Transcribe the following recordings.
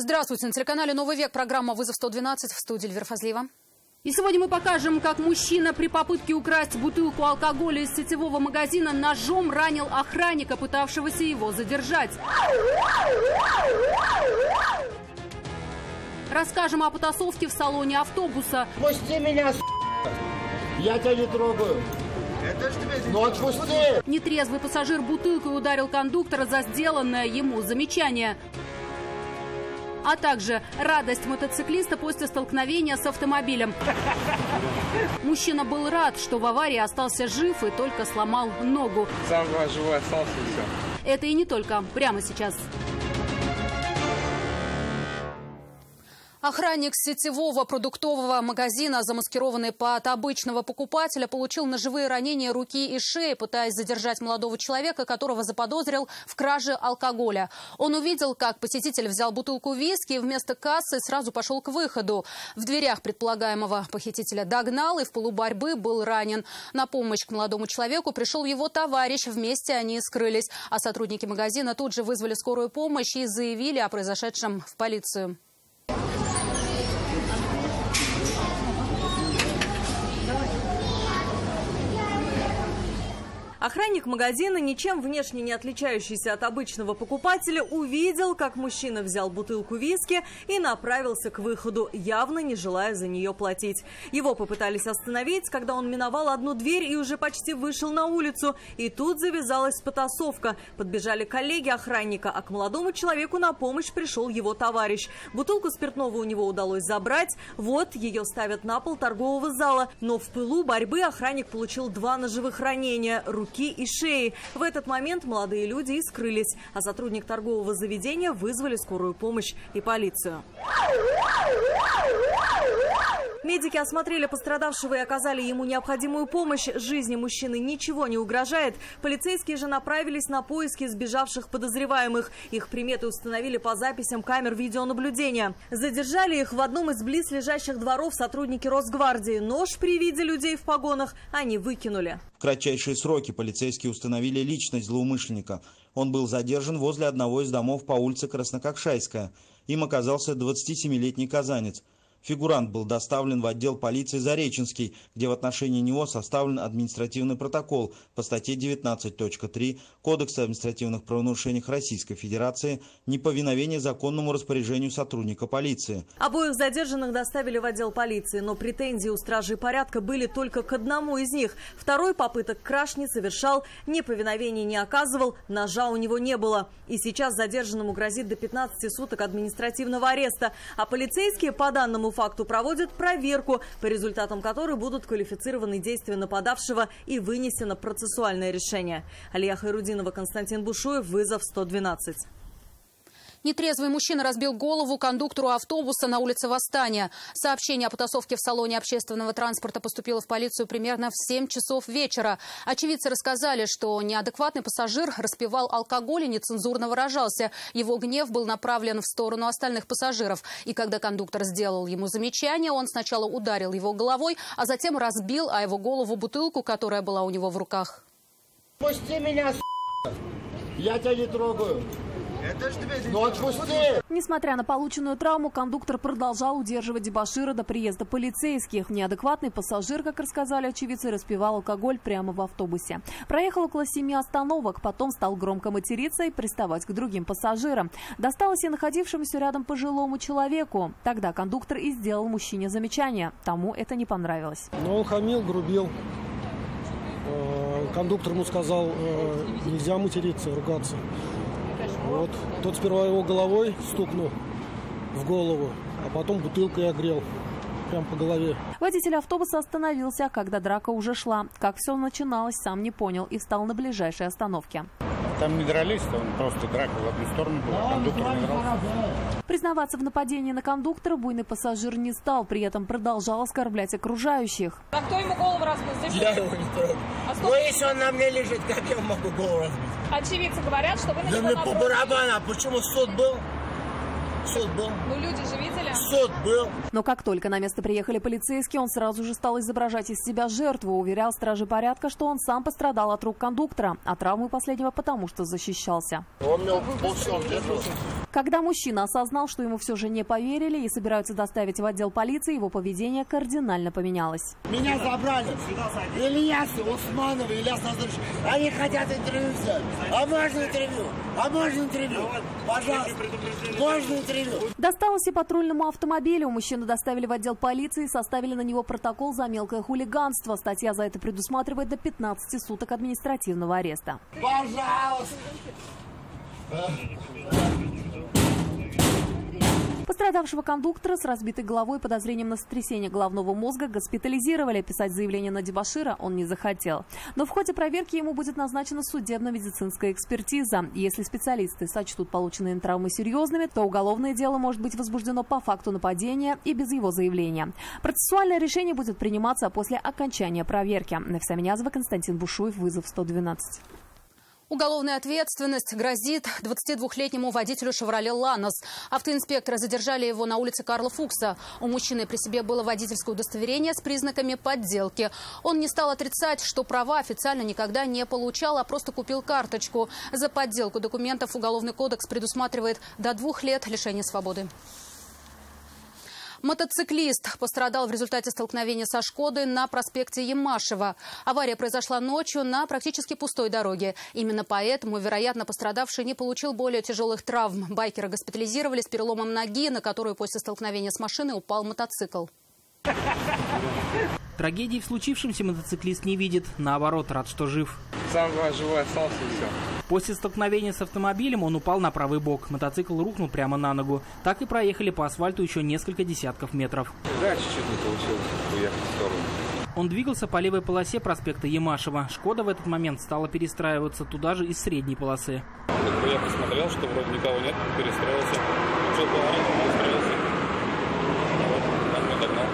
Здравствуйте. На телеканале «Новый век» программа «Вызов 112», в студии Эльвира Фазлиева. И сегодня мы покажем, как мужчина при попытке украсть бутылку алкоголя из сетевого магазина ножом ранил охранника, пытавшегося его задержать. Расскажем о потасовке в салоне автобуса. Пусти меня, я тебя не трогаю. Ну отпусти! Нетрезвый пассажир бутылкой ударил кондуктора за сделанное ему замечание. А также радость мотоциклиста после столкновения с автомобилем. Мужчина был рад, что в аварии остался жив и только сломал ногу. Сам живой остался и все. Это и не только. Прямо сейчас. Охранник сетевого продуктового магазина, замаскированный под обычного покупателя, получил ножевые ранения руки и шеи, пытаясь задержать молодого человека, которого заподозрил в краже алкоголя. Он увидел, как посетитель взял бутылку виски и вместо кассы сразу пошел к выходу. В дверях предполагаемого похитителя догнал и в полуборьбы был ранен. На помощь к молодому человеку пришел его товарищ. Вместе они скрылись. А сотрудники магазина тут же вызвали скорую помощь и заявили о произошедшем в полицию. Охранник магазина, ничем внешне не отличающийся от обычного покупателя, увидел, как мужчина взял бутылку виски и направился к выходу, явно не желая за нее платить. Его попытались остановить, когда он миновал одну дверь и уже почти вышел на улицу. И тут завязалась потасовка. Подбежали коллеги охранника, а к молодому человеку на помощь пришел его товарищ. Бутылку спиртного у него удалось забрать. Вот ее ставят на пол торгового зала. Но в пылу борьбы охранник получил 2 ножевых ранения – руки и шеи. В этот момент молодые люди и скрылись, а сотрудник торгового заведения вызвали скорую помощь и полицию. Медики осмотрели пострадавшего и оказали ему необходимую помощь. Жизни мужчины ничего не угрожает. Полицейские же направились на поиски сбежавших подозреваемых. Их приметы установили по записям камер видеонаблюдения. Задержали их в одном из близлежащих дворов сотрудники Росгвардии. Нож при виде людей в погонах они выкинули. В кратчайшие сроки полицейские установили личность злоумышленника. Он был задержан возле одного из домов по улице Краснококшайская. Им оказался 27-летний казанец. Фигурант был доставлен в отдел полиции Зареченский, где в отношении него составлен административный протокол по статье 19.3 Кодекса административных правонарушений Российской Федерации «Неповиновение законному распоряжению сотрудника полиции». Обоих задержанных доставили в отдел полиции, но претензии у стражей порядка были только к одному из них. Второй попыток краж не совершал, неповиновения не оказывал, ножа у него не было. И сейчас задержанному грозит до 15 суток административного ареста. А полицейские по данному факту проводят проверку, по результатам которой будут квалифицированы действия нападавшего и вынесено процессуальное решение. Алия Хайрудинова, Константин Бушуев, «Вызов 112». Нетрезвый мужчина разбил голову кондуктору автобуса на улице Восстания. Сообщение о потасовке в салоне общественного транспорта поступило в полицию примерно в 7 часов вечера. Очевидцы рассказали, что неадекватный пассажир распивал алкоголь и нецензурно выражался. Его гнев был направлен в сторону остальных пассажиров. И когда кондуктор сделал ему замечание, он сначала ударил его головой, а затем разбил о его голову бутылку, которая была у него в руках. Пусти меня, я тебя не трогаю. Ну отпусти! Несмотря на полученную травму, кондуктор продолжал удерживать дебошира до приезда полицейских. Неадекватный пассажир, как рассказали очевидцы, распивал алкоголь прямо в автобусе. Проехал около 7 остановок, потом стал громко материться и приставать к другим пассажирам. Досталось и находившемуся рядом пожилому человеку. Тогда кондуктор и сделал мужчине замечание. Тому это не понравилось. Но он хамил, грубил. Кондуктор ему сказал, нельзя материться, ругаться. Вот. Тот сперва его головой стукнул в голову, а потом бутылкой огрел. Прям по голове. Водитель автобуса остановился, когда драка уже шла. Как все начиналось, сам не понял и встал на ближайшей остановке. Там не дрались, там просто драка в одну сторону была, кондуктор не дрался. Признаваться в нападении на кондуктора буйный пассажир не стал, при этом продолжал оскорблять окружающих. А кто ему голову разбил? Я его не трогаю. Ну если он на мне лежит, как я могу голову разбить? Очевидцы говорят, что вы на него Да мне по барабану, а почему суд был? Суд был. Ну, люди же видели? Суд был. Но как только на место приехали полицейские, он сразу же стал изображать из себя жертву. Уверял стражи порядка, что он сам пострадал от рук кондуктора, а травмы последнего потому, что защищался. Он меня полчаса держал. Когда мужчина осознал, что ему все же не поверили и собираются доставить в отдел полиции, его поведение кардинально поменялось. Меня забрали. Ильяс Усманов, Ильяс Назарович. Они хотят интервью взять. А можно интервью? А можно интервью? Пожалуйста. Можно интервью? Досталось и патрульному автомобилю. Мужчину доставили в отдел полиции и составили на него протокол за мелкое хулиганство. Статья за это предусматривает до 15 суток административного ареста. Пожалуйста. Пострадавшего кондуктора с разбитой головой и подозрением на сотрясение головного мозга госпитализировали. Писать заявление на дебошира он не захотел. Но в ходе проверки ему будет назначена судебно-медицинская экспертиза. Если специалисты сочтут полученные травмы серьезными, то уголовное дело может быть возбуждено по факту нападения и без его заявления. Процессуальное решение будет приниматься после окончания проверки. Нафиса Минязова, Константин Бушуев, вызов 112. Уголовная ответственность грозит 22-летнему водителю «Шевроле Ланос». Автоинспекторы задержали его на улице Карла Фукса. У мужчины при себе было водительское удостоверение с признаками подделки. Он не стал отрицать, что права официально никогда не получал, а просто купил карточку. За подделку документов Уголовный кодекс предусматривает до 2 лет лишения свободы. Мотоциклист пострадал в результате столкновения со «Шкодой» на проспекте Ямашева. Авария произошла ночью на практически пустой дороге. Именно поэтому, вероятно, пострадавший не получил более тяжелых травм. Байкера госпитализировали с переломом ноги, на которую после столкновения с машиной упал мотоцикл. Трагедии в случившемся мотоциклист не видит. Наоборот, рад, что жив. Сам живой остался и все. После столкновения с автомобилем он упал на правый бок. Мотоцикл рухнул прямо на ногу. Так и проехали по асфальту еще несколько десятков метров. Да, чуть-чуть не получилось уехать в сторону. Он двигался по левой полосе проспекта Ямашева. «Шкода» в этот момент стала перестраиваться туда же из средней полосы. Я посмотрел, что вроде никого нет, перестроился. Перестроился. Вот, догнал.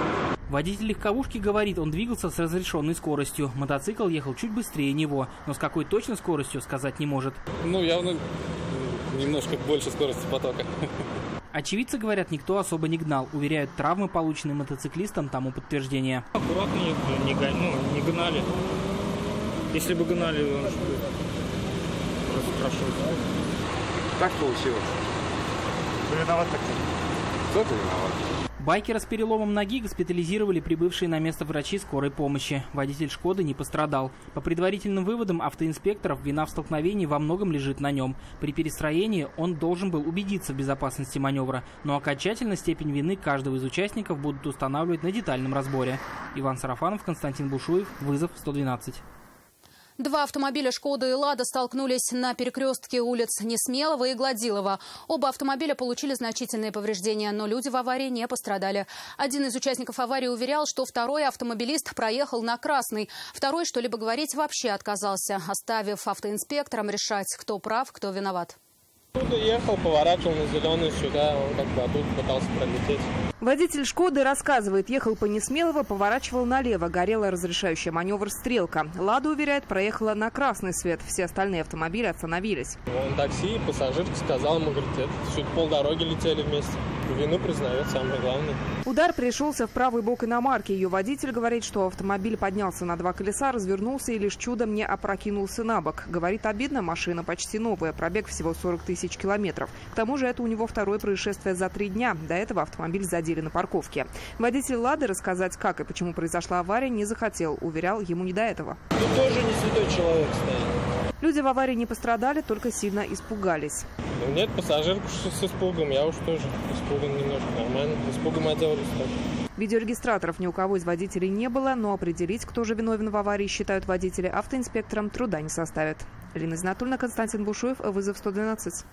Водитель легковушки говорит, он двигался с разрешенной скоростью. Мотоцикл ехал чуть быстрее него, но с какой точно скоростью сказать не может. Ну, явно немножко больше скорости потока. Очевидцы говорят, никто особо не гнал. Уверяют, травмы, полученные мотоциклистом, тому подтверждение. Аккуратно не гнали. Если бы гнали, он же просто прошел. Так получилось. Кто виноват так? Кто-то виноват. Байкера с переломом ноги госпитализировали прибывшие на место врачи скорой помощи. Водитель «Шкоды» не пострадал. По предварительным выводам автоинспекторов, вина в столкновении во многом лежит на нем. При перестроении он должен был убедиться в безопасности маневра, но окончательно степень вины каждого из участников будут устанавливать на детальном разборе. Иван Сарафанов, Константин Бушуев, вызов 112. 2 автомобиля «Шкода» и «Лада» столкнулись на перекрестке улиц Несмелого и Гладилова. Оба автомобиля получили значительные повреждения, но люди в аварии не пострадали. Один из участников аварии уверял, что второй автомобилист проехал на красный. Второй что-либо говорить вообще отказался, оставив автоинспекторам решать, кто прав, кто виноват. Оттуда ехал, поворачивал на зеленый сюда, он как бы оттуда пытался пролететь. Водитель «Шкоды» рассказывает, ехал по Несмелого, поворачивал налево, горела разрешающая маневр «Стрелка». «Лада», уверяет, проехала на красный свет, все остальные автомобили остановились. Он такси, пассажирка сказал ему, говорит, это чуть полдороги летели вместе. Вину признает, самое главное. Удар пришелся в правый бок иномарки. Ее водитель говорит, что автомобиль поднялся на 2 колеса, развернулся и лишь чудом не опрокинулся на бок. Говорит, обидно, машина почти новая, пробег всего 40 тысяч километров. К тому же это у него второе происшествие за 3 дня. До этого автомобиль задели на парковке. Водитель «Лады» рассказать, как и почему произошла авария, не захотел. Уверял, ему не до этого. Тут тоже не святой человек стоит. Люди в аварии не пострадали, только сильно испугались. Ну, нет, пассажирку с испугом, я уж тоже испуган немножко, нормально. Испугом отделались тоже. Видеорегистраторов ни у кого из водителей не было, но определить, кто же виновен в аварии, считают водители, автоинспекторам труда не составит. Лина Знатульна, Константин Бушуев, вызов 112.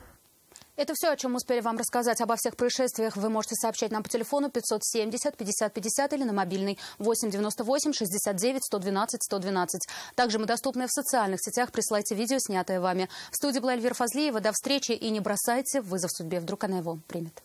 Это все, о чем мы успели вам рассказать. Обо всех происшествиях вы можете сообщать нам по телефону 570 50 50 или на мобильный 8 98 69 112 112. Также мы доступны в социальных сетях. Присылайте видео, снятое вами. В студии была Эльвира Фазлиева. До встречи и не бросайте вызов судьбе. Вдруг она его примет.